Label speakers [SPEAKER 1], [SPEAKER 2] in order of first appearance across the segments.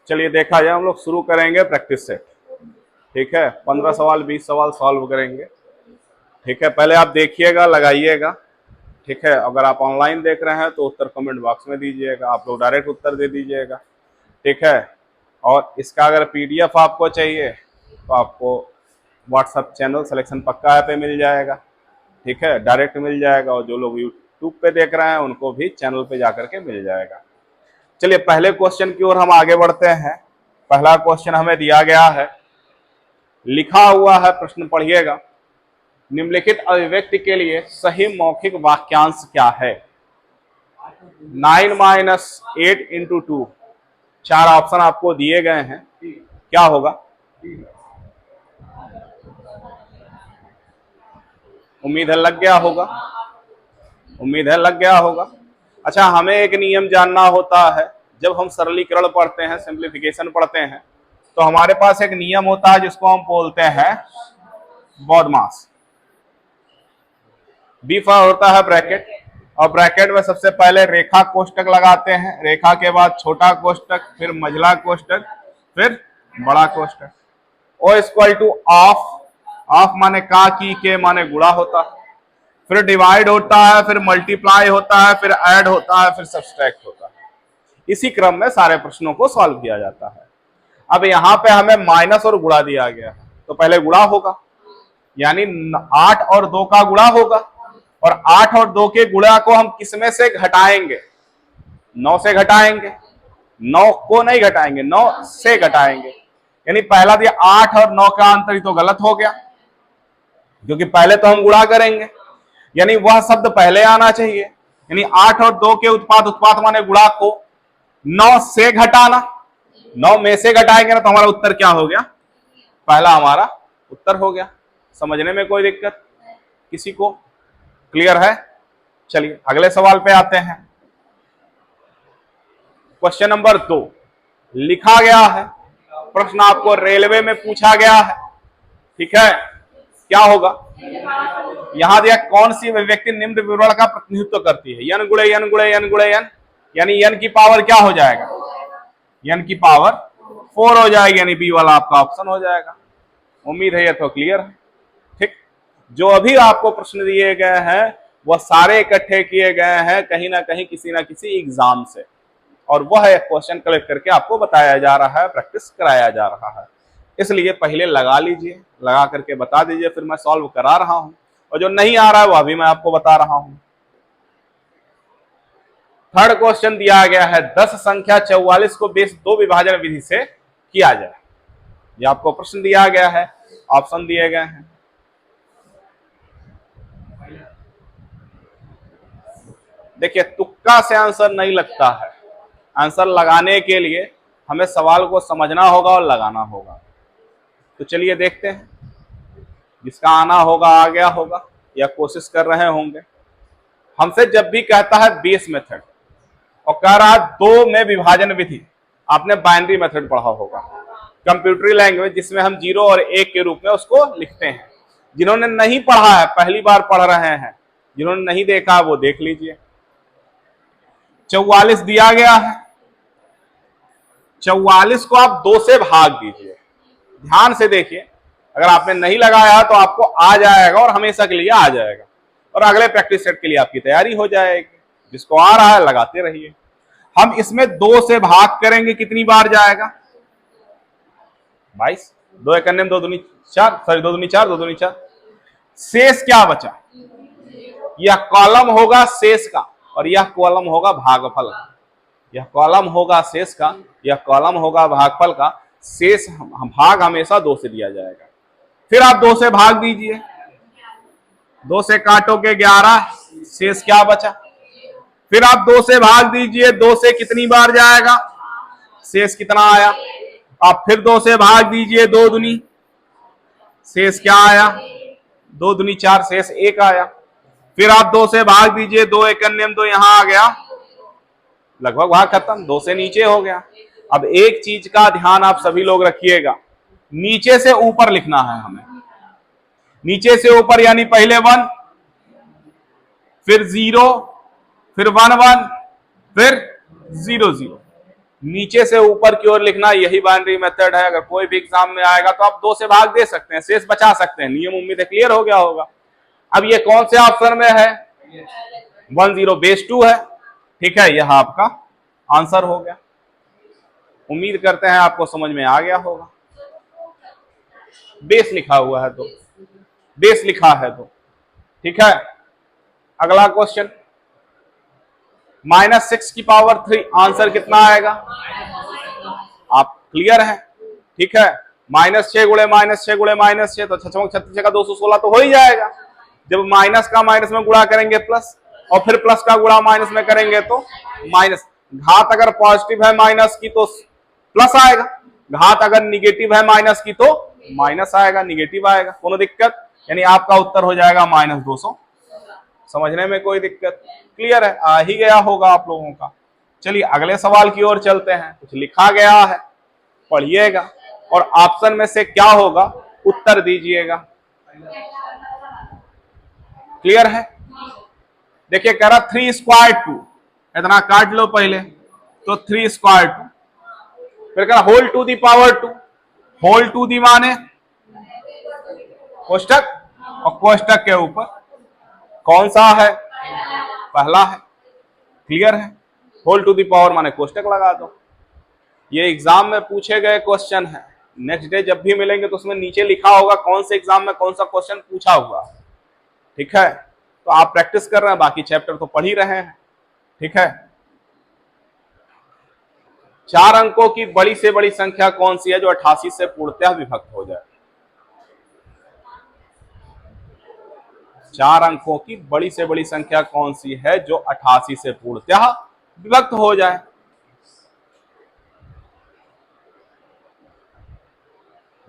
[SPEAKER 1] चलिए देखा जाए, हम लोग शुरू करेंगे प्रैक्टिस सेट। ठीक है, 15 सवाल 20 सवाल सॉल्व करेंगे। ठीक है, पहले आप देखिएगा, लगाइएगा। ठीक है, अगर आप ऑनलाइन देख रहे हैं तो उत्तर कमेंट बॉक्स में दीजिएगा, आप लोग डायरेक्ट उत्तर दे दीजिएगा। ठीक है, और इसका अगर पीडीएफ आपको चाहिए तो आपको व्हाट्सएप चैनल सिलेक्शन पक्का ऐप पे मिल जाएगा। ठीक है, डायरेक्ट मिल जाएगा, और जो लोग यूट्यूब पे देख रहे हैं उनको भी चैनल पे जाकर के मिल जाएगा। चलिए पहले क्वेश्चन की ओर हम आगे बढ़ते हैं। पहला क्वेश्चन हमें दिया गया है, लिखा हुआ है, प्रश्न पढ़िएगा। निम्नलिखित अभिव्यक्ति के लिए सही मौखिक वाक्यांश क्या है? 9 - 8 × 2, 4 ऑप्शन आपको दिए गए हैं, क्या होगा? उम्मीद है लग गया होगा, उम्मीद है लग गया होगा। अच्छा, हमें एक नियम जानना होता है, जब हम सरलीकरण पढ़ते हैं, सिंप्लीफिकेशन पढ़ते हैं, तो हमारे पास एक नियम होता है जिसको हम बोलते हैं बॉडमास। बी फॉर होता है ब्रैकेट, और ब्रैकेट में सबसे पहले रेखा कोष्टक लगाते हैं, रेखा के बाद छोटा कोष्टक, फिर मझला कोष्टक, फिर बड़ा कोष्टक। O equal to of, of माने का की के माने गुणा होता है, फिर डिवाइड होता है, फिर मल्टीप्लाई होता है, फिर ऐड होता है, फिर सब्सट्रैक्ट होता है। इसी क्रम में सारे प्रश्नों को सॉल्व किया जाता है। अब यहाँ पे हमें माइनस और गुणा दिया गया है, तो पहले गुणा होगा, यानी 8 और 2 का गुणा होगा, और 8 और 2 के गुणा को हम किसमें से घटाएंगे? 9 से घटाएंगे। 9 को नहीं घटाएंगे, 9 से घटाएंगे। यानी पहला दिया 8 और 9 का अंतर, तो गलत हो गया, क्योंकि पहले तो हम गुणा करेंगे, यानी वह शब्द पहले आना चाहिए। यानी 8 और 2 के उत्पाद, उत्पाद माने गुणा को 9 से घटाना, 9 में से घटाएंगे ना, तो हमारा उत्तर क्या हो गया? पहला हमारा उत्तर हो गया। समझने में कोई दिक्कत किसी को? क्लियर है? चलिए अगले सवाल पे आते हैं। क्वेश्चन नंबर 2 लिखा गया है, प्रश्न आपको रेलवे में पूछा गया है। ठीक है, क्या होगा? यहां दिया कौन सी अभिव्यक्ति निम्न विवरण का प्रतिनिधित्व करती है? यन गुणे यन गुणे यन गुणे यन, यानी यन की पावर क्या हो जाएगा? यन की पावर 4 हो जाएगी, यानी बी वाला आपका ऑप्शन हो जाएगा। उम्मीद है ये तो क्लियर है। ठीक, जो अभी आपको प्रश्न दिए गए हैं वह सारे इकट्ठे किए गए हैं कहीं ना कहीं किसी ना किसी एग्जाम से, और वह एक क्वेश्चन कलेक्ट करके आपको बताया जा रहा है, प्रैक्टिस कराया जा रहा है। इसलिए पहले लगा लीजिए, लगा करके बता दीजिए, फिर मैं सॉल्व करा रहा हूं, और जो नहीं आ रहा है वह भी मैं आपको बता रहा हूं। थर्ड क्वेश्चन दिया गया है, 10 संख्या 44 को बेस 2 विभाजन विधि से किया जाए। यह आपको प्रश्न दिया गया है, ऑप्शन दिए गए हैं। देखिए, तुक्का से आंसर नहीं लगता है, आंसर लगाने के लिए हमें सवाल को समझना होगा और लगाना होगा। तो चलिए देखते हैं, जिसका आना होगा आ गया होगा या कोशिश कर रहे होंगे। हमसे जब भी कहता है बेस मेथड और कह रहा है 2 में विभाजन विधि, आपने बाइनरी मेथड पढ़ा होगा, कंप्यूटरी लैंग्वेज, जिसमें हम 0 और 1 के रूप में उसको लिखते हैं। जिन्होंने नहीं पढ़ा है, पहली बार पढ़ रहे हैं, जिन्होंने नहीं देखा वो देख लीजिए। 44 दिया गया है, 44 को आप 2 से भाग दीजिए। ध्यान से देखिए, अगर आपने नहीं लगाया तो आपको आ जाएगा और हमेशा के लिए आ जाएगा, और अगले प्रैक्टिस सेट के लिए आपकी तैयारी हो जाएगी। जिसको आ रहा है लगाते रहिए। हम इसमें 2 से भाग करेंगे, कितनी बार जाएगा? 22, 2 × 2 = 2 दूनी 4, सॉरी 2 दूनी 4, 2 दूनी 4। शेष क्या बचा? यह कॉलम होगा शेष का, और यह कॉलम होगा भागफल का। यह कॉलम होगा शेष का, यह कॉलम होगा भागफल का। शेष भाग हमेशा 2 से दिया जाएगा। फिर आप 2 से भाग दीजिए, 2 से काटोगे 11, शेष क्या बचा? फिर आप 2 से भाग दीजिए, 2 से कितनी बार जाएगा? शेष कितना आया? आप फिर 2 से भाग दीजिए, 2 दूनी, शेष क्या आया? 2 दूनी 4, शेष 1 आया। फिर आप 2 से भाग दीजिए, 2 × 2 = 2, यहां आ गया, लगभग भाग खत्म, 2 से नीचे हो गया। अब एक चीज का ध्यान आप सभी लोग रखिएगा, नीचे से ऊपर लिखना है हमें। नीचे से ऊपर यानी पहले 1, फिर 0, फिर 1 1, फिर 0 0। नीचे से ऊपर की ओर लिखना, यही बाइनरी मेथड है। अगर कोई भी एग्जाम में आएगा तो आप 2 से भाग दे सकते हैं, शेष बचा सकते हैं। नियम उम्मीद है क्लियर हो गया होगा। अब ये कौन से ऑप्शन में है? 10 बेस 2 है। ठीक है, यह आपका आंसर हो गया। उम्मीद करते हैं आपको समझ में आ गया होगा। बेस लिखा हुआ है तो, बेस लिखा है तो ठीक है। अगला क्वेश्चन, -6 की पावर 3 आंसर कितना आएगा? आप क्लियर हैं? ठीक है, -6 गुणे -6 गुणे -6 तो 6 36 का 216 तो हो ही जाएगा। जब माइनस का माइनस में गुणा करेंगे प्लस, और फिर प्लस का गुणा माइनस में करेंगे तो माइनस। घात अगर पॉजिटिव है माइनस की तो प्लस आएगा, घात अगर निगेटिव है माइनस की तो माइनस आएगा, निगेटिव आएगा। कोनो दिक्कत? यानी आपका उत्तर हो जाएगा -200। समझने में कोई दिक्कत? क्लियर है? आ ही गया होगा आप लोगों का। चलिए अगले सवाल की ओर चलते हैं। कुछ लिखा गया है, पढ़िएगा और ऑप्शन में से क्या होगा उत्तर दीजिएगा। क्लियर है? देखिए कह रहा 3² 2, इतना काट लो पहले तो 3² 2, फिर कह रहा whole to the power 2। Whole to the माने कोष्टक, और कोष्टक के ऊपर कौन सा है? पहला है। क्लियर है? होल टू दी पावर माने कोष्टक लगा दो। ये एग्जाम में पूछे गए क्वेश्चन है। नेक्स्ट डे जब भी मिलेंगे तो उसमें नीचे लिखा होगा कौन से एग्जाम में कौन सा क्वेश्चन पूछा हुआ। ठीक है, तो आप प्रैक्टिस कर रहे हैं, बाकी चैप्टर तो पढ़ ही रहे हैं। ठीक है, 4 अंकों की बड़ी से बड़ी संख्या कौन सी है जो 88 से पूर्णतः विभक्त हो जाए? 4 अंकों की बड़ी से बड़ी संख्या कौन सी है जो 88 से पूर्णतः विभक्त हो जाए?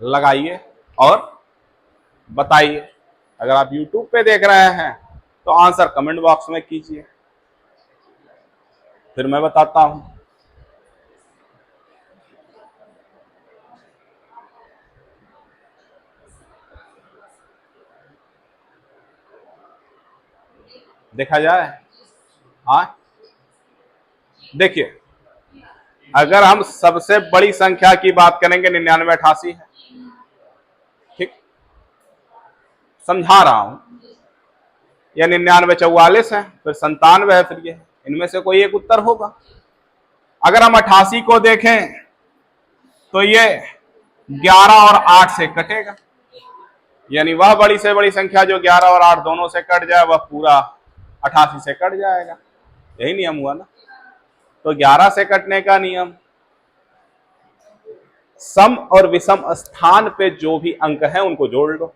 [SPEAKER 1] लगाइए और बताइए। अगर आप YouTube पे देख रहे हैं तो आंसर कमेंट बॉक्स में कीजिए, फिर मैं बताता हूं। देखा जाए। हाँ देखिए, अगर हम सबसे बड़ी संख्या की बात करेंगे 99 88 है। ठीक, समझा रहा हूं। या 99 44 है, फिर 97 है, फिर ये इनमें से कोई एक उत्तर होगा। अगर हम 88 को देखें तो ये 11 और 8 से कटेगा, यानी वह बड़ी से बड़ी संख्या जो 11 और 8 दोनों से कट जाए वह पूरा 88 से कट जाएगा। यही नियम हुआ ना। तो 11 से कटने का नियम, सम और विषम स्थान पे जो भी अंक है उनको जोड़ लो।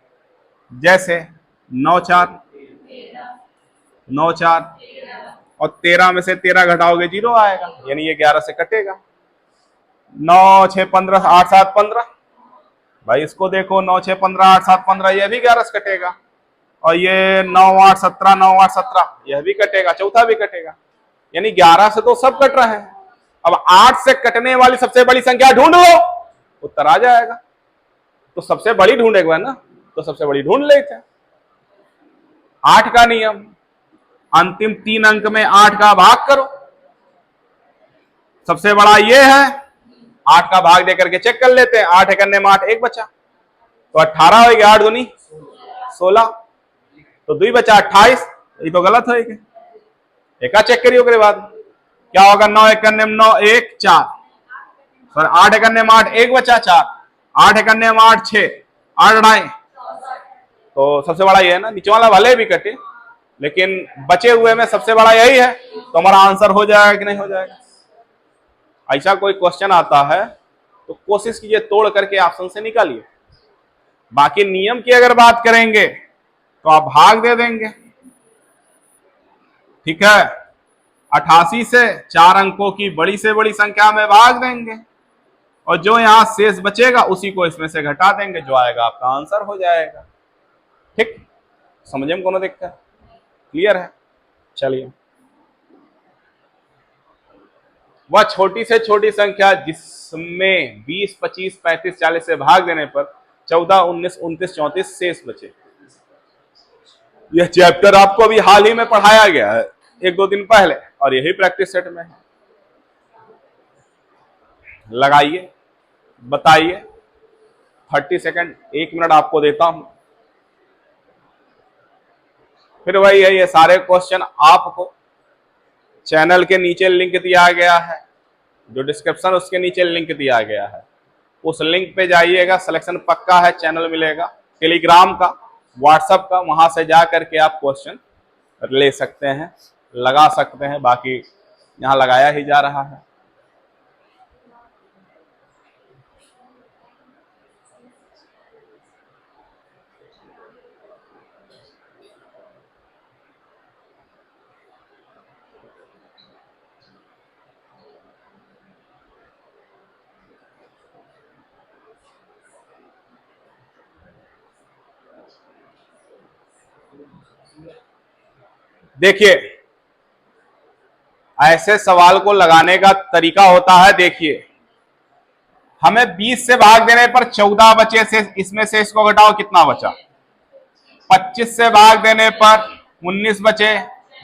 [SPEAKER 1] जैसे 9 4 9 4 और 13 में से 13 घटाओगे 0 आएगा, यानी ये 11 से कटेगा। 9 6 15 8 7 15, भाई इसको देखो 9 6 15 8 7 15, यह भी 11 से कटेगा। और ये 9 8 17 9 8 17, यह भी कटेगा, चौथा भी कटेगा। यानी 11 से तो सब कट रहे हैं। अब 8 से कटने वाली सबसे बड़ी संख्या ढूंढ लो, उत्तर आ जाएगा। तो सबसे बड़ी ढूंढेगा ना, तो सबसे बड़ी ढूंढ लेते हैं। 8 का नियम, अंतिम 3 अंक में 8 का भाग करो। सबसे बड़ा ये है, 8 का भाग देकर के चेक कर लेते हैं। 8 करने में 8 एक बचा, तो 18 हो गया। 8 दूनी 16, तो 2 बचा 28। ये तो गलत है, एक चेक करिए। उसके बाद क्या होगा? 9 1 करने में 9 1 4, सर 8 करने में 8 एक बचा 4, 8 करने में 8 6 8 2, तो सबसे बड़ा ये है ना। नीचे वाला भले भी कटे, लेकिन बचे हुए में सबसे बड़ा यही है, तो हमारा आंसर हो जाएगा कि नहीं हो जाएगा? ऐसा कोई क्वेश्चन आता है तो कोशिश कीजिए तोड़ करके ऑप्शन से निकालिए। बाकी नियम की अगर बात करेंगे तो आप भाग दे देंगे। ठीक है, 88 से 4 अंकों की बड़ी से बड़ी संख्या में भाग देंगे, और जो यहां शेष बचेगा उसी को इसमें से घटा देंगे, जो आएगा आपका आंसर हो जाएगा। ठीक, समझे में कोनो दिक्कत? क्लियर है? चलिए, वह छोटी से छोटी संख्या जिसमें 20 25 35 40 से भाग देने पर 14 19 29 34 शेष बचे। यह चैप्टर आपको अभी हाल ही में पढ़ाया गया है, 1-2 दिन पहले, और यही प्रैक्टिस सेट में है। लगाइए, बताइए। 30 सेकंड, 1 मिनट आपको देता हूं। फिर वही है, ये सारे क्वेश्चन आपको चैनल के नीचे लिंक दिया गया है, जो डिस्क्रिप्शन उसके नीचे लिंक दिया गया है, उस लिंक पे जाइएगा। सिलेक्शन पक्का है, चैनल मिलेगा, टेलीग्राम का, व्हाट्सएप का, वहां से जा करके आप क्वेश्चन ले सकते हैं, लगा सकते हैं। बाकी यहाँ लगाया ही जा रहा है। देखिए, ऐसे सवाल को लगाने का तरीका होता है। देखिए, हमें 20 से भाग देने पर 14 बचे, से इसमें से इसको घटाओ, कितना बचा? 25 से भाग देने पर 19 बचे,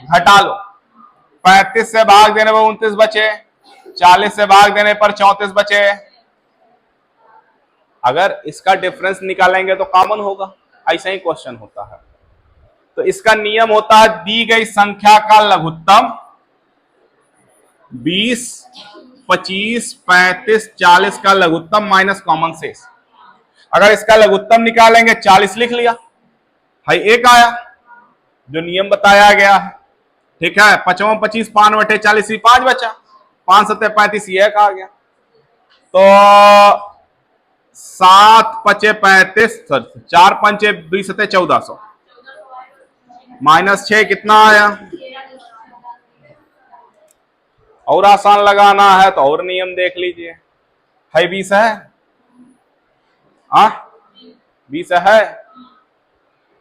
[SPEAKER 1] घटा लो। 35 से भाग देने पर 29 बचे, 40 से भाग देने पर 34 बचे। अगर इसका डिफरेंस निकालेंगे तो कॉमन होगा। ऐसा ही क्वेश्चन होता है। तो इसका नियम होता है, दी गई संख्या का लघुत्तम 20, 25, 35, 40 का लघुत्तम माइनस कॉमन शेष। अगर इसका लघुत्तम निकालेंगे 40 लिख लिया, भाई 1 आया, जो नियम बताया गया है। ठीक है, 5 25 5 बटे 40 5 बचा, 5 7 35 ये 1 आ गया। तो 7 5 35, 4 5 20 1400 माइनस 6 कितना आया? और आसान लगाना है तो और नियम देख लीजिए। है 20 है, 20 है,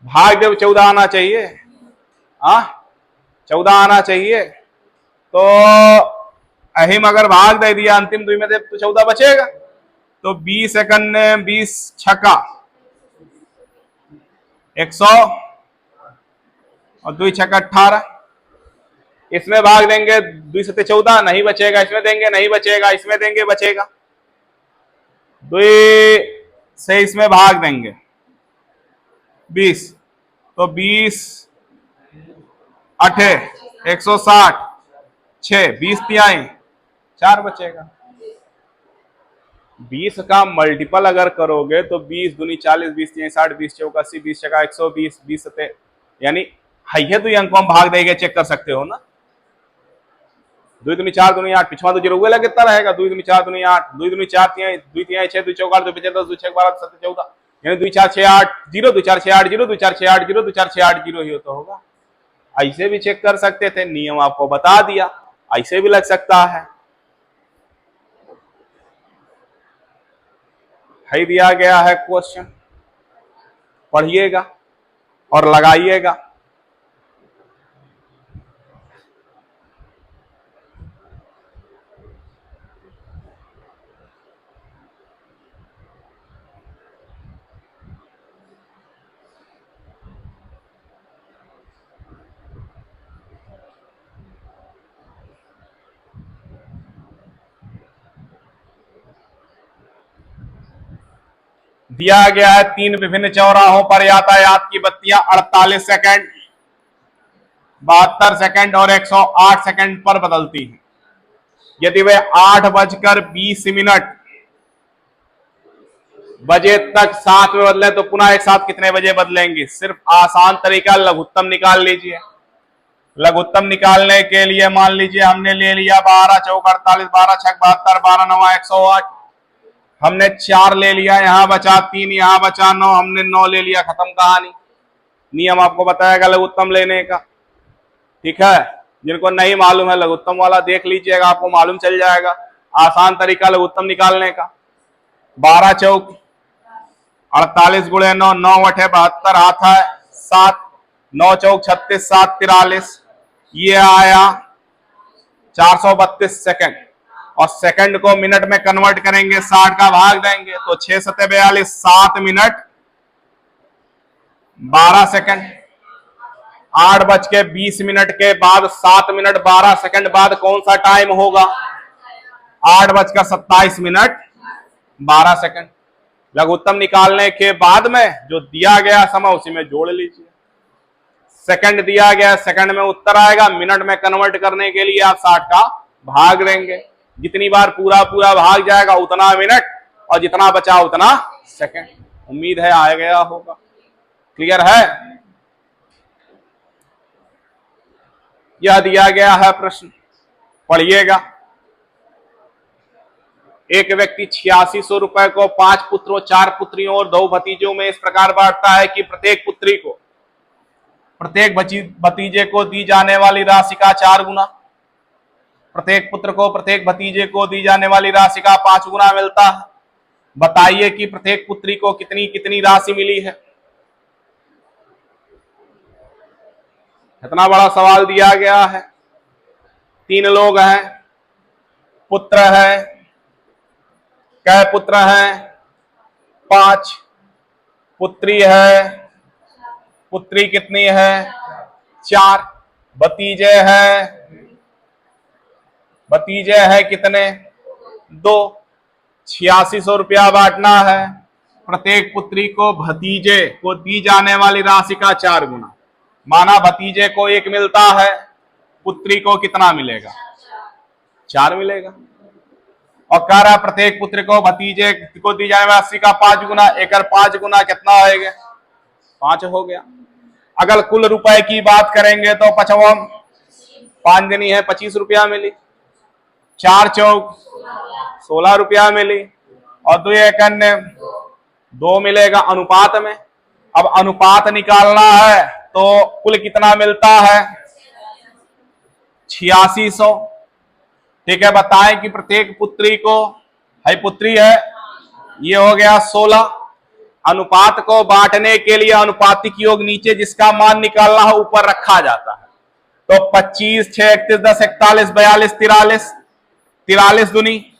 [SPEAKER 1] भाग जब 14 आना चाहिए, 14 आना चाहिए। तो अहिम अगर भाग दे दिया अंतिम 2 में से तो 14 बचेगा। तो 20 सेकंड में 20 छक्का 100 और 2 छक्का 18। इसमें भाग देंगे 2 से 14 नहीं बचेगा, इसमें देंगे नहीं बचेगा, इसमें देंगे बचेगा। 2 से इसमें भाग देंगे 20, तो 20 8 160, 6 20 तिहाई 4 बचेगा। 20 का मल्टीपल अगर करोगे तो 20 दूनी 40, 20 तिहाई 60, 20 चौका 80, 20 छक्का 120, 20 सते, यानी है तो अंक हम भाग देंगे, चेक कर सकते हो ना। 2 दूनी 4 दूनी 8, पिछवा तो जीरो लगे कितना रहेगा? 2 दूनी 4 दूनी 8, 2 दूनी 4 तिहाई 2 तिहाई 6, 2 चौका 2 5 10, 2 6 12 7 14, यानी 2 4 6 8 0, 2 4 6 8 0, 2 4 6 8 0, 2 4 6 8 0 ही तो होगा। ऐसे भी चेक कर सकते थे, नियम आपको बता दिया, ऐसे भी लग सकता है। दिया गया है क्वेश्चन, पढ़िएगा और लगाइएगा। दिया गया है 3 विभिन्न चौराहों पर यातायात की बत्तियां 48 सेकंड, 72 सेकंड और 108 सेकंड पर बदलती हैं। यदि वे 8:20 बजे तक साथ में बदले तो पुनः एक साथ कितने बजे बदलेंगे? सिर्फ आसान तरीका, लघुत्तम निकाल लीजिए। लघुत्तम निकालने के लिए मान लीजिए हमने ले लिया 12 चौक 48, 12 छक 72, 12 9 108, हमने 4 ले लिया, यहां बचा 3, यहां बचा 9, हमने 9 ले लिया, खत्म कहानी। नियम आपको बताएगा लघुत्तम लेने का। ठीक है, जिनको नहीं मालूम है लघुत्तम वाला देख लीजिएगा, आपको मालूम चल जाएगा। आसान तरीका लघुत्तम निकालने का, 12 चौक 48 गुणे 9, 9 8 72, हाथ है 7, 9 चौक 36, 7 43, ये आया 432 सेकंड। और सेकंड को मिनट में कन्वर्ट करेंगे, 60 का भाग देंगे तो 6 7 42, 7 मिनट 12 सेकंड। 8:20 के बाद 7 मिनट 12 सेकंड बाद कौन सा टाइम होगा? 8:27 12 सेकंड। लघुत्तम निकालने के बाद में जो दिया गया समय उसी में जोड़ लीजिए। सेकंड दिया गया, सेकंड में उत्तर आएगा, मिनट में कन्वर्ट करने के लिए आप 60 का भाग देंगे। जितनी बार पूरा पूरा भाग जाएगा उतना मिनट, और जितना बचा उतना सेकंड। उम्मीद है आ गया होगा। क्लियर है? यह दिया गया है प्रश्न, पढ़िएगा। एक व्यक्ति 8600 रुपए को 5 पुत्रों, 4 पुत्रियों और 2 भतीजों में इस प्रकार बांटता है कि प्रत्येक भतीजे को दी जाने वाली राशि का 4 गुना, प्रत्येक पुत्र को प्रत्येक भतीजे को दी जाने वाली राशि का 5 गुना मिलता है। बताइए कि प्रत्येक पुत्री को कितनी कितनी राशि मिली है। इतना बड़ा सवाल दिया गया है। 3 लोग हैं, पुत्र है, कै पुत्र हैं? 5। पुत्री है, पुत्री कितनी है? 4। भतीजे हैं कितने? 2। 8600 रुपया बांटना है। प्रत्येक पुत्री को भतीजे को दी जाने वाली राशि का 4 गुना। माना भतीजे को 1 मिलता है, पुत्री को कितना मिलेगा? 4 मिलेगा। और कह रहा प्रत्येक पुत्र को भतीजे को दी जाने वाली राशि का 5 गुना। एक 5 गुना कितना होगा? 5 हो गया। अगर कुल रुपए की बात करेंगे तो 5 गनी है 25 रुपया मिली, 4 चौक 16 रुपया मिली, और 2 एकन्य 2 मिलेगा अनुपात में। अब अनुपात निकालना है तो कुल कितना मिलता है? 8600। ठीक है, बताएं कि प्रत्येक पुत्री को, है पुत्री है, ये हो गया 16। अनुपात को बांटने के लिए अनुपातिक योग नीचे जिसका मान निकालना है ऊपर रखा जाता है। तो 25, 6, 31, 10, 41, 42, 43, 43 दूनी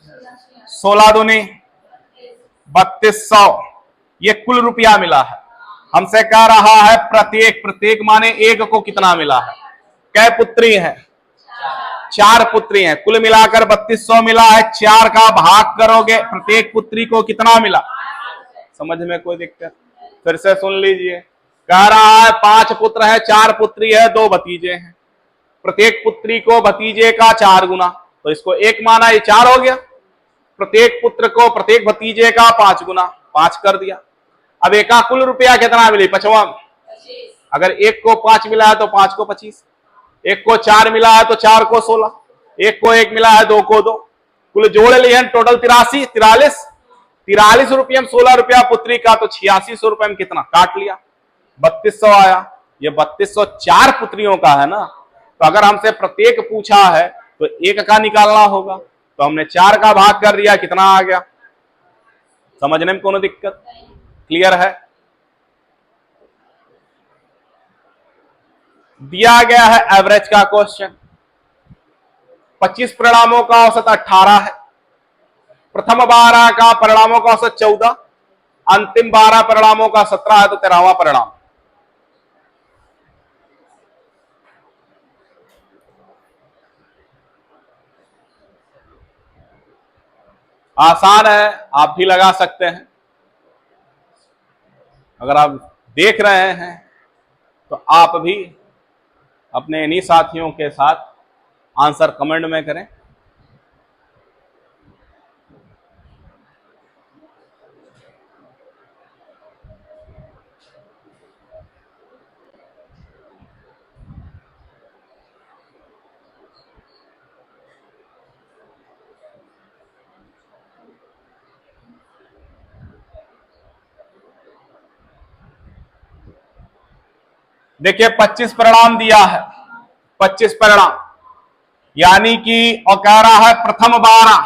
[SPEAKER 1] 16 दूनी 3200। ये कुल रुपया मिला है। हमसे कह रहा है प्रत्येक माने एक को कितना मिला है? कै पुत्री है? 4 पुत्री हैं। कुल मिलाकर 3200 मिला है। 4 का भाग करोगे, प्रत्येक पुत्री को कितना मिला? समझ में कोई दिक्कत? फिर से सुन लीजिए। कह रहा है 5 पुत्र है, 4 पुत्री है, 2 भतीजे हैं। प्रत्येक पुत्री को भतीजे का 4 गुना, तो इसको 1 माना, ये 4 हो गया। प्रत्येक पुत्र को प्रत्येक भतीजे का 5 गुना, 5 कर दिया। अब एक का कुल रुपया कितना मिली? 55। अगर 1 को 5 मिला है तो 5 को 25, 1 को 4 मिला है तो 4 को 16, 1 को 1 मिला है 2 को 2, कुल जोड़ लिए टोटल 43 रुपये में 16 रुपया पुत्री का, तो 8600 रुपये में कितना काट लिया? 3200 आया। ये 3200 4 पुत्रियों का है ना, तो अगर हमसे प्रत्येक पूछा है तो 1 का निकालना होगा, तो हमने 4 का भाग कर दिया, कितना आ गया? समझने में कोनो दिक्कत? क्लियर है? दिया गया है एवरेज का क्वेश्चन। 25 परिणामों का औसत 18 है। प्रथम 12 का परिणामों का औसत 14, अंतिम 12 परिणामों का 17 है, तो 13वां परिणाम। आसान है, आप भी लगा सकते हैं। अगर आप देख रहे हैं तो आप भी अपने इन्हीं साथियों के साथ आंसर कमेंट में करें। देखिए 25 परिणाम दिया है, 25 परिणाम, यानी कि और कह रहा है प्रथम 12,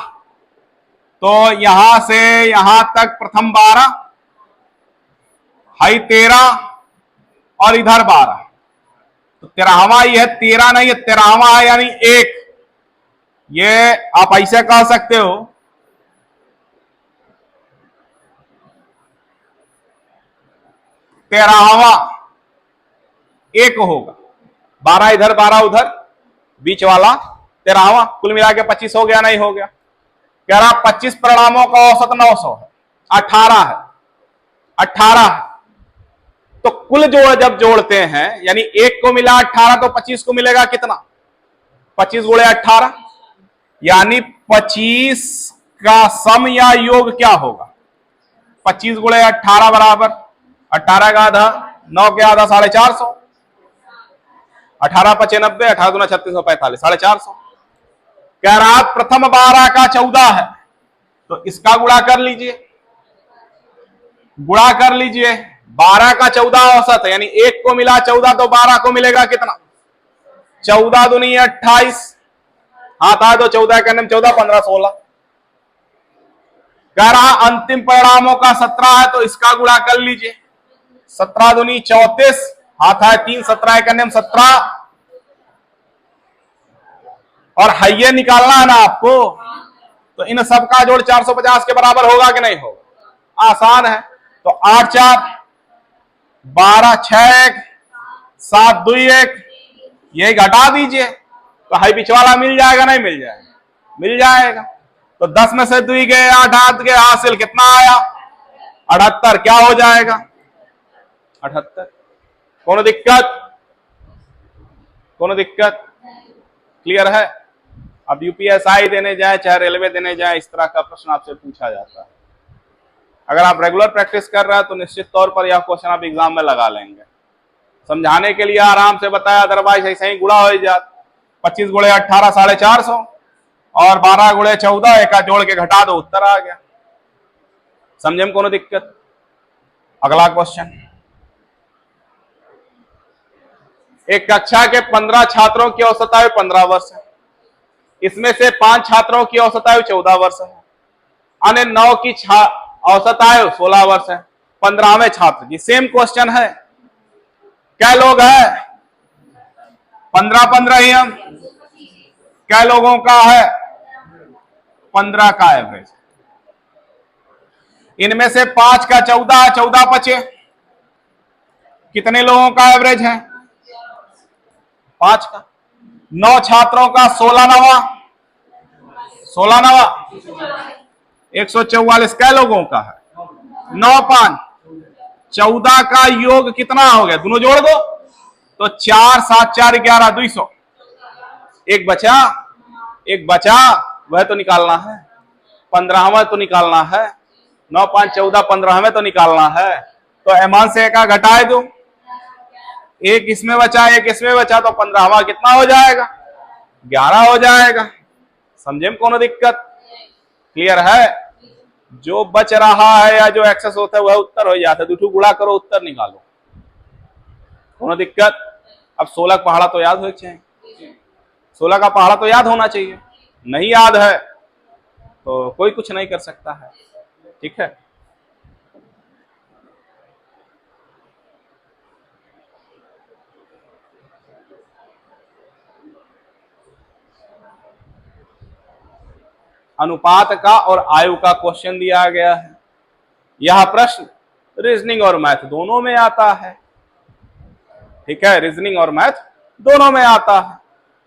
[SPEAKER 1] तो यहां से यहां तक प्रथम 12 है 13 और इधर 12, तो 13वां ये है, 13 नहीं है 13वां है, यानी 1। ये आप ऐसे कह सकते हो 13वां 1 होगा, 12 इधर 12 उधर, बीच वाला 13वां, कुल मिला के 25 हो गया, नहीं हो गया? कह रहा 25 परिणामों का औसत 900 है, 18 है, 18 है। तो कुल जब जोड़ते हैं, यानी एक को मिला 18 तो 25 को मिलेगा कितना? 25 गुणे 18, यानी 25 का सम या योग क्या होगा? 25 गुणे 18 बराबर 18 का आधा, 9 के आधा 450, 18 पचे 90, 18 गुना 3645, 450। कह रहा प्रथम 12 का 14 है, तो इसका गुणा कर लीजिए, गुणा कर लीजिए। 12 का 14 औसत है, यानी एक को मिला 14 तो 12 को मिलेगा कितना? 14 दूनी 28, हाथ आए तो 14 करने में 14, 15, 16। कह रहा अंतिम परिणामों का 17 है, तो इसका गुणा कर लीजिए। 17 दूनी 34, हाथ आए 3, 17 करने में 17, और हइये निकालना है ना आपको, तो इन सब का जोड़ 450 के बराबर होगा कि नहीं होगा? आसान है। तो 8 4 12 6 1 7 2 1, यही घटा दीजिए, तो हाई बीच वाला मिल जाएगा, नहीं मिल जाएगा? मिल जाएगा। तो 10 में से 2 गए, 8 हाथ के, हासिल कितना आया? 78। क्या हो जाएगा? 78। कोनो दिक्कत? कोनो दिक्कत? क्लियर है? अब यूपीएसआई देने जाए चाहे रेलवे देने जाए, इस तरह का प्रश्न आपसे पूछा जाता है। अगर आप रेगुलर प्रैक्टिस कर रहे हैं तो निश्चित तौर पर यह क्वेश्चन आप एग्जाम में लगा लेंगे। समझाने के लिए आराम से बताया, अदरवाइज ऐसे ही गुणा हो जाता। 25 गुणे 18 450, और 12 गुणे 14 एक जोड़ के घटा दो, उत्तर आ गया। समझे में कोनो दिक्कत? अगला क्वेश्चन, एक कक्षा के 15 छात्रों की औसत आयु 15 वर्ष है, इसमें से 5 छात्रों की औसत आयु 14 वर्ष है, अन्य 9 की औसत आयु 16 वर्ष है। 15वें छात्र की सेम क्वेश्चन है। क्या लोग हैं? 15 ही हम। क्या लोगों का है? 15 का एवरेज। इनमें से 5 का 14 है, 14 बचे, कितने लोगों का एवरेज है? 5 का। 9 छात्रों का 16 नवा 144 कै लोगों का है? 9 5 14 का योग कितना हो गया? दोनों जोड़ दो तो 4 7 4 11 200। एक बचा, वह तो निकालना है। 15वां तो निकालना है। 9 5 14 15वें तो निकालना है। तो एमान से एक घटाए दो, एक इसमें बचा, एक इसमें बचा, तो 15वां कितना हो जाएगा? 11 हो जाएगा। समझे में कोनो दिक्कत? क्लियर है? जो बच रहा है या जो एक्सेस होता है वह उत्तर हो जाता है। दूठू गुणा करो, उत्तर निकालो, कोनो दिक्कत? अब 16 का पहाड़ा तो याद हो चाहिए, 16 का पहाड़ा तो याद होना चाहिए। नहीं याद है तो कोई कुछ नहीं कर सकता है। ठीक है? अनुपात का और आयु का क्वेश्चन दिया गया है। यह प्रश्न रीजनिंग और मैथ दोनों में आता है। ठीक है? रीजनिंग और मैथ दोनों में आता है।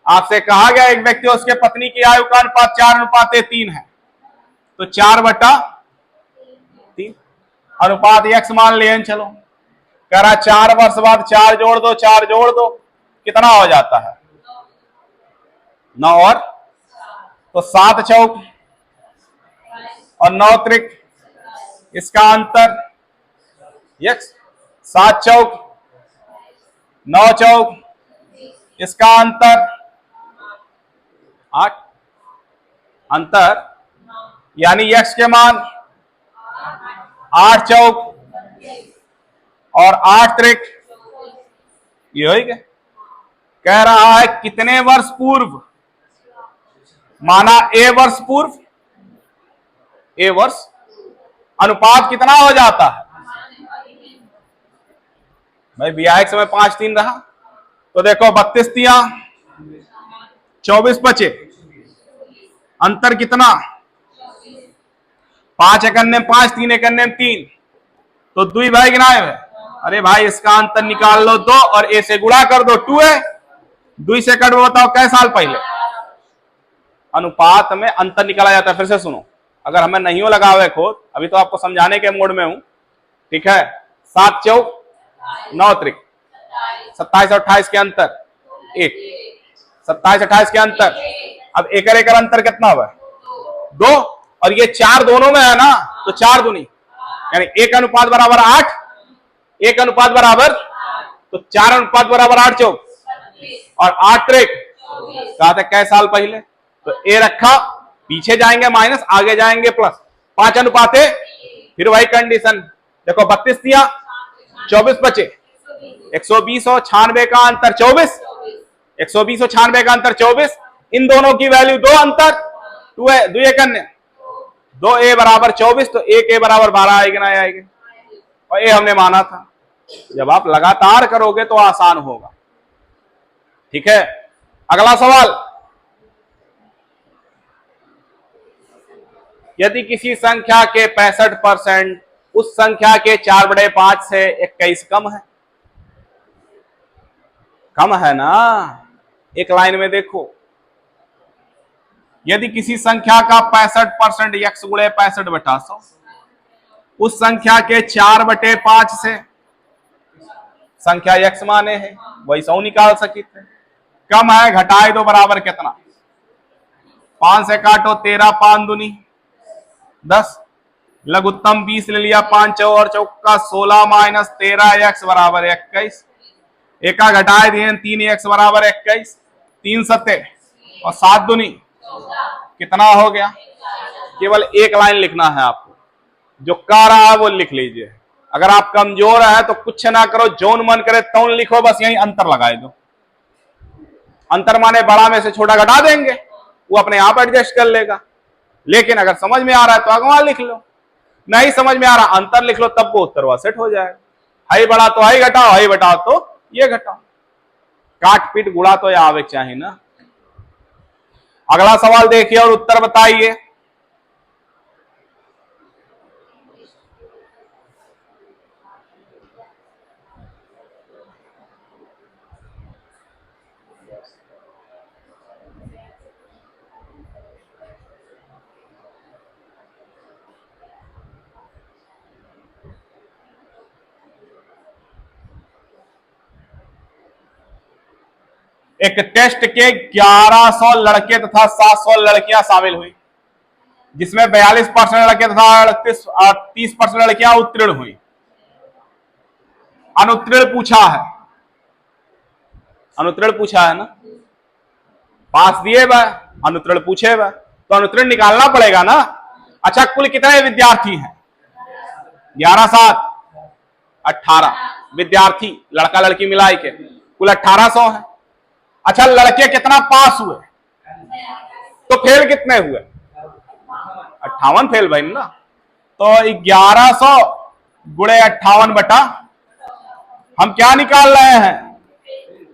[SPEAKER 1] आपसे कहा गया एक व्यक्ति और उसके पत्नी की आयु का अनुपात 4:3 है, तो 4/3 अनुपात x मान लिए। चलो, कह रहा 4 वर्ष बाद 4 जोड़ दो, 4 जोड़ दो, कितना हो जाता है? 9 और तो 7 चौक और 9 त्रिक, इसका अंतर x। 7 चौक 9 चौक, इसका अंतर 8। अंतर यानी x के मान 8 चौक और 8 त्रिक, ये हो गया। कह रहा है कितने वर्ष पूर्व, माना a वर्ष पूर्व, a वर्ष, अनुपात कितना हो जाता है? भाई ब्याह समय 5 3 रहा, तो देखो 32 तिया 24 बचे, अंतर कितना? 5 एक अन्य 5 3 एक अन्य 3, तो 2 भाई गिनाए है। अरे भाई इसका अंतर निकाल लो 2 और a से गुणा कर दो, 2 है। 2 से कट बताओ कै साल पहले? अनुपात में अंतर निकाला जाता है। फिर से सुनो, अगर हमें नहीं हो लगावे खोद, अभी तो आपको समझाने के मोड में हूं, ठीक है। 7 चौक 9 त्रिक 27 और 28 के अंतर 1, 27 28 के अंतर, अब एक अंतर कितना हुआ? 2, और ये 4 दोनों में है ना, तो 4 दूनी यानी 1 अनुपात बराबर 8, 1 अनुपात बराबर, तो 4 अनुपात बराबर 8 चौक और 8 त्रिक, कहा था कई साल पहले, तो ए रखा, पीछे जाएंगे माइनस, आगे जाएंगे प्लस, 5 अनुपात है, फिर वही कंडीशन, देखो 32 दिया, 24 बचे, 120 और 96 का अंतर 24, 120 और 96 का अंतर 24, इन दोनों की वैल्यू 2 अंतर, 2 है, 2 कन्या 2 ए बराबर 24, तो 1 ए बराबर 12 आएगी ना आएगी, और ए हमने माना था। जब आप लगातार करोगे तो आसान होगा, ठीक है। अगला सवाल, यदि किसी संख्या के 65% उस संख्या के 4/5 से 21 कम है, कम है ना, एक लाइन में देखो, यदि किसी संख्या का 65% x गुणे 65/100 उस संख्या के 4/5 से, संख्या x माने है वही 100 निकाल सके थे, कम है, घटाए दो, बराबर कितना, 5 से काटो 13, 5 दूनी 10, लघुत्तम 20 ले लिया, 5 चौ और चौका 16 माइनस 13 x बराबर 21, एका घटाए दिए 3 x बराबर 21, 3 सत्ते और 7 दूनी कितना हो गया, केवल एक लाइन लिखना है आपको, जो कह रहा है वो लिख लीजिए। अगर आप कमजोर है तो कुछ ना करो, जोन मन करे तौन लिखो, बस यही अंतर लगाए दो, अंतर माने बड़ा में से छोटा घटा देंगे, वो अपने आप एडजस्ट कर लेगा। लेकिन अगर समझ में आ रहा है तो अगवा लिख लो, नहीं समझ में आ रहा अंतर लिख लो, तब वो उत्तर वह सेट हो जाएगा। हाई बड़ा तो हाई घटाओ, हाई घटाओ तो ये घटाओ, काट पीट गुड़ा तो या आवे चाहिए ना। अगला सवाल देखिए और उत्तर बताइए। एक टेस्ट के 1100 लड़के तथा 700 लड़कियां शामिल हुई, जिसमें 42% लड़के तथा 30% लड़कियां उत्तीर्ण हुई। अनुत्तीर्ण पूछा है, अनुत्तीर्ण पूछा है ना, पास दिए बा, अनुत्तीर्ण पूछे बा, तो अनुत्तीर्ण निकालना पड़ेगा ना। अच्छा, कुल कितने विद्यार्थी हैं? 11 7 18 विद्यार्थी, लड़का लड़की मिलाई के कुल 1800 है। अच्छा, लड़के कितना पास हुए, तो फेल कितने हुए? 58 फेल भाई ना। तो 1100 गुणे 58 बटा, हम क्या निकाल रहे हैं,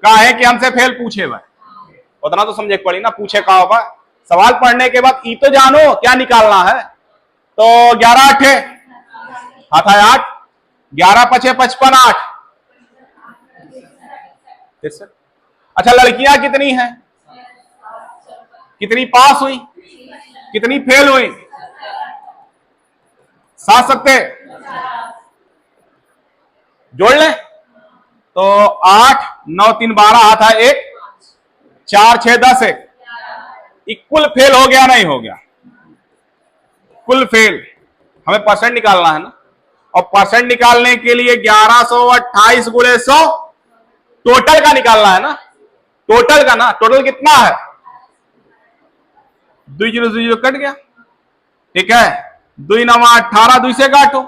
[SPEAKER 1] कहा है कि हमसे फेल पूछे भाई, उतना तो समझे पड़ी ना, पूछे कहा होगा। सवाल पढ़ने के बाद ई तो जानो क्या निकालना है। तो 11 8 हाथ है 8, 11 5 55 8। अच्छा, लड़कियां कितनी हैं, कितनी पास हुई, कितनी फेल हुई? 7 सत्ते जोड़ ले, तो 8 9 3 12 हाथ है 1, 4 6 10 1, कुल फेल हो गया नहीं हो गया? कुल फेल, हमें परसेंट निकालना है ना, और परसेंट निकालने के लिए 1128 गुणे 100 टोटल का निकालना है ना, टोटल का ना, टोटल कितना है? 2 0 0 कट गया, ठीक है। 2 9 18, 2 से काटो,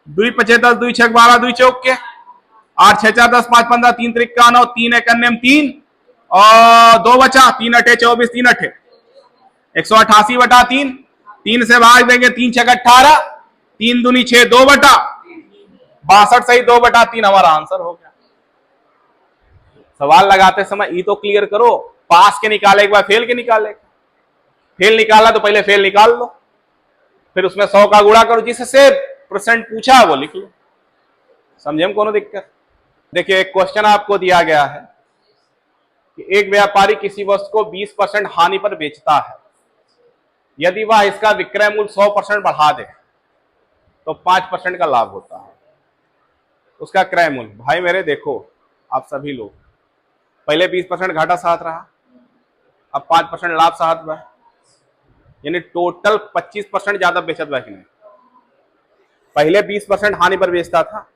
[SPEAKER 1] 2 5 10, 2 6 12, 2 चौक के 8 6 4 10 5 15, 3 3 9, 3 1 3 और 2 बचा, 3 8 24, 3 8 188 बटा 3, 3 से भाग देंगे, 3 6 18, 3 दूनी 6, 2 बटा 62 सही 2 बटा 3 हमारा आंसर हो गया। सवाल लगाते समय ई तो क्लियर करो, पास के निकाले एक बार फेल के निकाले, फेल निकाला तो पहले फेल निकाल लो, फिर उसमें 100 का गुणा करो, जिससे परसेंट पूछा है वो लिख लो, समझे में कोनो दिक्कत? देखिए, एक क्वेश्चन आपको दिया गया है कि एक व्यापारी किसी वस्तु को 20% हानि पर बेचता है, यदि वह इसका विक्रय मूल्य 100% बढ़ा दे तो 5% का लाभ होता है उसका क्रय मूल्य। भाई मेरे देखो, आप सभी लोग पहले 20% घाटा साथ रहा, अब 5% लाभ साथ बा, यानी टोटल 25% ज्यादा बेचत बा कि नहीं। पहले 20% हानि पर बेचता था,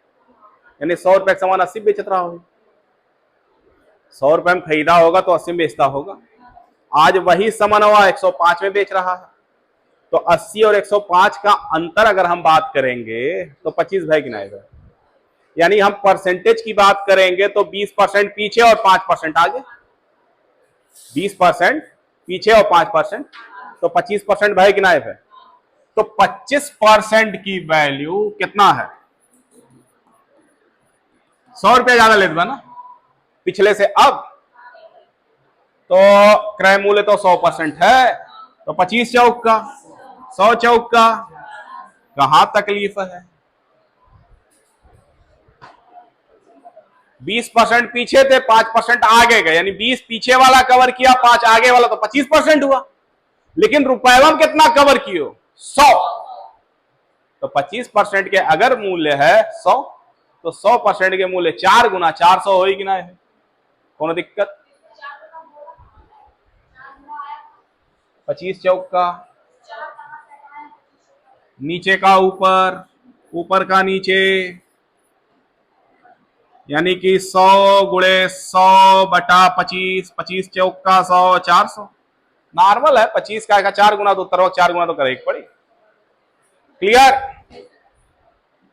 [SPEAKER 1] यानी 100 रुपए का सामान 80 बेचत रहा होगा। 100 रुपए में खरीदा होगा तो 80 में बेचता होगा। आज वही सामान 105 में बेच रहा है, तो 80 और 105 का अंतर अगर हम बात करेंगे तो 25 भाई गिनाए गए। यानी हम परसेंटेज की बात करेंगे तो 20% पीछे और 5% आगे। 20% पीछे और 5%, तो 25% भाई गिनाए है। तो 25% की वैल्यू कितना है? 100 रुपया ज्यादा लेते ना पिछले से। अब तो क्रय मूल्य तो 100% है, तो 25 चौक का 100 चौक का कहां तकलीफ है? 20% पीछे थे, 5% आगे गए, यानी 20 पीछे वाला कवर किया, 5 आगे वाला, तो 25% हुआ। लेकिन रुपये में कितना कवर किए? 100। तो 25% के अगर मूल्य है 100, तो 100% के मूल्य 4 गुना 400 होगी ना। है कौन दिक्कत? 25 चौक का नीचे का ऊपर, ऊपर का नीचे, यानी कि 100 गुणे 100 बटा 25, 25 चौक का 100, 400। नॉर्मल है 25 का 4 गुना तो उत्तर 4 गुना तो करेगी पड़ी। क्लियर?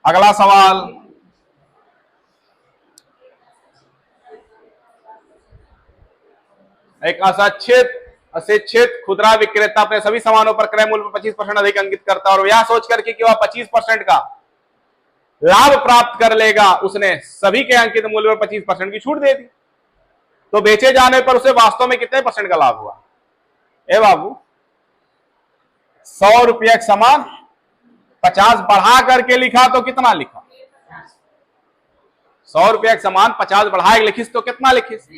[SPEAKER 1] अगला सवाल, एक अशिक्षित खुदरा विक्रेता अपने सभी सामानों पर क्रय मूल्य पर 25% अधिक अंकित करता है और यह सोच करके कि वह 25% का लाभ प्राप्त कर लेगा, उसने सभी के अंकित मूल्य पर 25% की छूट दे दी। तो बेचे जाने पर उसे वास्तव में कितने % का लाभ हुआ? ए बाबू, 100 रुपये का सामान 50 बढ़ा करके लिखा तो कितना लिखा? 100 रुपये का सामान 50 बढ़ा के लिखिस तो कितना लिखिस?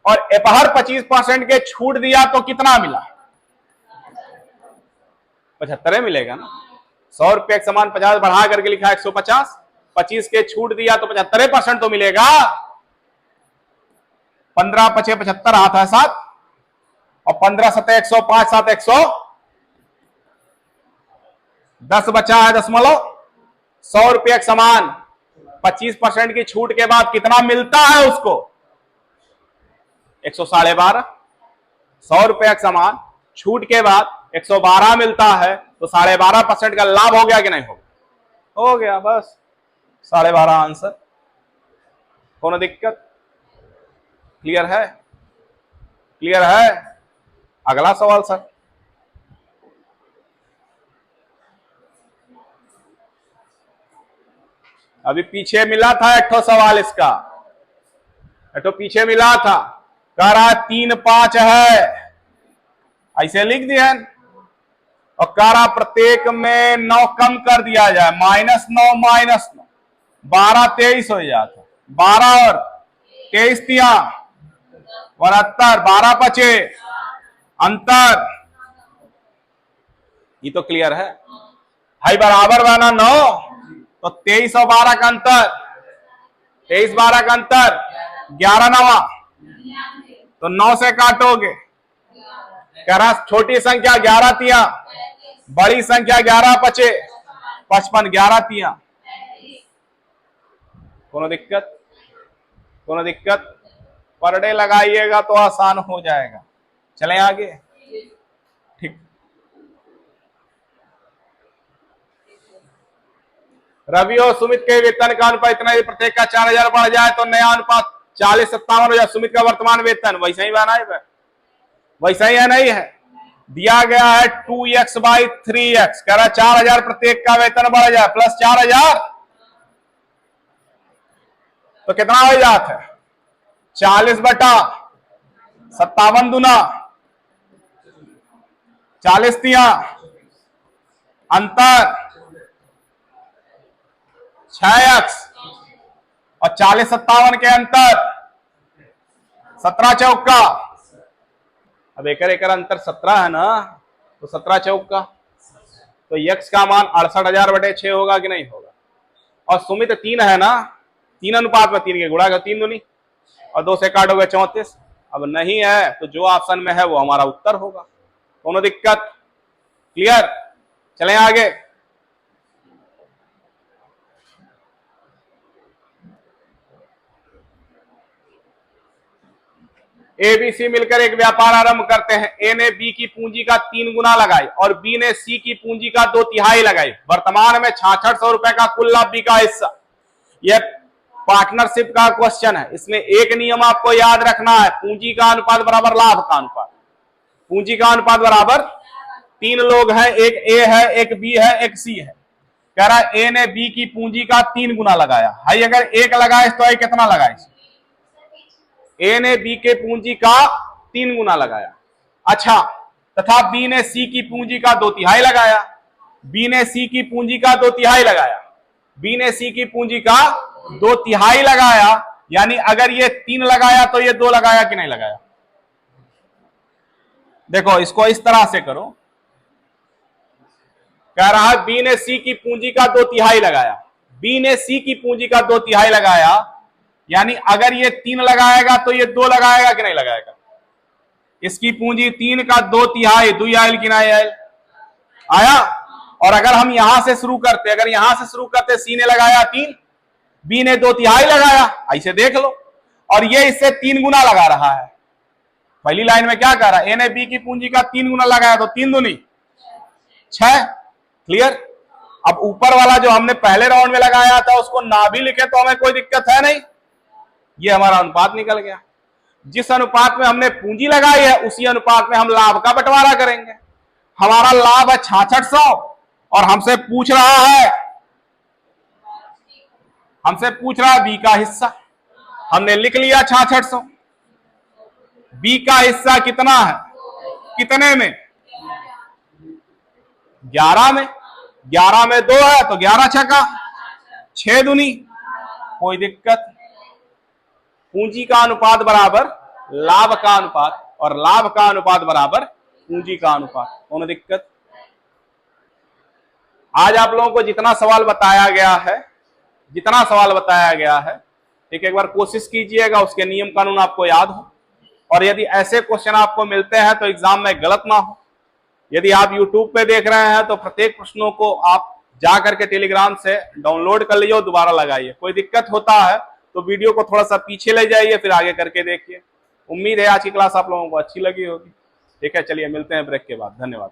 [SPEAKER 1] और अपहर 25% के छूट दिया तो कितना मिला? 75 मिलेगा ना। 100 रुपये का सामान 50 बढ़ा करके लिखा 150, 25 के छूट दिया तो 75% तो मिलेगा। 15 पचे 75 हाथ है 7, और 15 सतह 105, 7 100, 10 बचा है दशमलव। 100 रुपये का सामान 25% की छूट के बाद कितना मिलता है उसको? 112.5। 100 रुपये का सामान छूट के बाद 112 मिलता है, तो 12.5% का लाभ हो गया कि नहीं हो गया? हो गया, बस 12.5 आंसर। कौन दिक्कत? क्लियर है? क्लियर है? अगला सवाल सर। अभी पीछे मिला था एक सवाल इसका, एक पीछे मिला था, कह रहा 3 5 है, ऐसे लिख दिया, और कह रहा प्रत्येक में 9 कम कर दिया जाए, -9 -9, 12 23 हो जाता। 12 और 23 तिया 72, 12 बचे अंतर। ये तो क्लियर है भाई, बराबर बना 9, तो 23 और 12 का अंतर, 23 12 का अंतर 11 9, तो 9 से काटोगे, कह रहा छोटी संख्या 11 तिया, बड़ी संख्या 11 पचे 55, 11 तिया। कोनो दिक्कत? कोनो दिक्कत? पर डे लगाइएगा तो आसान हो जाएगा। चलें आगे। ठीक, रवि और सुमित के वेतन का अनुपात इतना, ही प्रत्येक का 4000 बढ़ जाए तो नया अनुपात 40-57 हो जाए। सुमित का वर्तमान वेतन वैसा ही बना है, वैसा ही है, नहीं है? दिया गया है 2x/3x, कह रहा 4000 प्रत्येक का वेतन बढ़ जाए प्लस 4000, तो कितना हो जाता है? 40/57 दूना 40 तिया, अंतर 6x, और 40-57 के अंतर 17 चौका। अब एक अंतर 17 है ना, तो 17 चौक का, तो x का मान 68,000/6 होगा कि नहीं होगा। और सुमित 3 है ना, 3 अनुपात में 3 के गुणा का 3 दूनी, और 2 से काटोगे 34। अब नहीं है तो जो ऑप्शन में है वो हमारा उत्तर होगा। कोनो दिक्कत? क्लियर? चलें आगे। ए बी सी मिलकर एक व्यापार आरंभ करते हैं। ए ने बी की पूंजी का 3 गुना लगाई और बी ने सी की पूंजी का 2/3 लगाई। वर्तमान में 6600 रुपए का कुल लाभ बी का हिस्सा। यह पार्टनरशिप का क्वेश्चन है। इसमें एक नियम आपको याद रखना है, पूंजी का अनुपात बराबर लाभ का अनुपात। पूंजी का अनुपात बराबर, 3 लोग हैं, एक ए है, एक बी है, एक सी है। कह रहा है ए ने बी की पूंजी का 3 गुना लगाया। भाई अगर 1 लगाए तो ए कितना लगाए? ए ने बी के पूंजी का 3 गुना लगाया। अच्छा, तथा बी ने सी की पूंजी का 2/3 लगाया। बी ने सी की पूंजी का 2/3 लगाया। बी ने सी की पूंजी का 2/3 लगाया, यानी अगर ये 3 लगाया तो ये 2 लगाया कि नहीं लगाया? देखो इसको इस तरह से करो। कह रहा है बी ने सी की पूंजी का 2/3 लगाया। बी ने सी की पूंजी का 2/3 लगाया, यानी अगर ये 3 लगाएगा तो ये 2 लगाएगा कि नहीं लगाएगा? इसकी पूंजी 3 का 2/3, 2 आयल कि नहीं आयल? आया। और अगर हम यहां से शुरू करते, अगर यहां से शुरू करते, सी ने लगाया 3, बी ने 2/3 लगाया, ऐसे देख लो, और ये इससे 3 गुना लगा रहा है। पहली लाइन में क्या कह रहा है? ए ने बी की पूंजी का 3 गुना लगाया, तो 3 दूनी 6। क्लियर? अब ऊपर वाला जो हमने पहले राउंड में लगाया था उसको ना भी लिखे तो हमें कोई दिक्कत है नहीं। ये हमारा अनुपात निकल गया। जिस अनुपात में हमने पूंजी लगाई है उसी अनुपात में हम लाभ का बंटवारा करेंगे। हमारा लाभ है 6600 और हमसे पूछ रहा है बी का हिस्सा। हमने लिख लिया 6600। बी का हिस्सा कितना है? कितने में? 11 में। 11 में 2 है तो 11 छक्का 6 दूनी। कोई दिक्कत? पूंजी का अनुपात बराबर लाभ का अनुपात और लाभ का अनुपात बराबर पूंजी का अनुपात। कोनो दिक्कत? आज आप लोगों को जितना सवाल बताया गया है, एक बार कोशिश कीजिएगा उसके नियम कानून आपको याद हो, और यदि ऐसे क्वेश्चन आपको मिलते हैं तो एग्जाम में गलत ना हो। यदि आप यूट्यूब पे देख रहे हैं तो प्रत्येक प्रश्नों को आप जा करके टेलीग्राम से डाउनलोड कर लीजिए और दोबारा लगाइए। कोई दिक्कत होता है तो वीडियो को थोड़ा सा पीछे ले जाइए, फिर आगे करके देखिए। उम्मीद है आज की क्लास आप लोगों को अच्छी लगी होगी। ठीक है, चलिए मिलते हैं ब्रेक के बाद। धन्यवाद।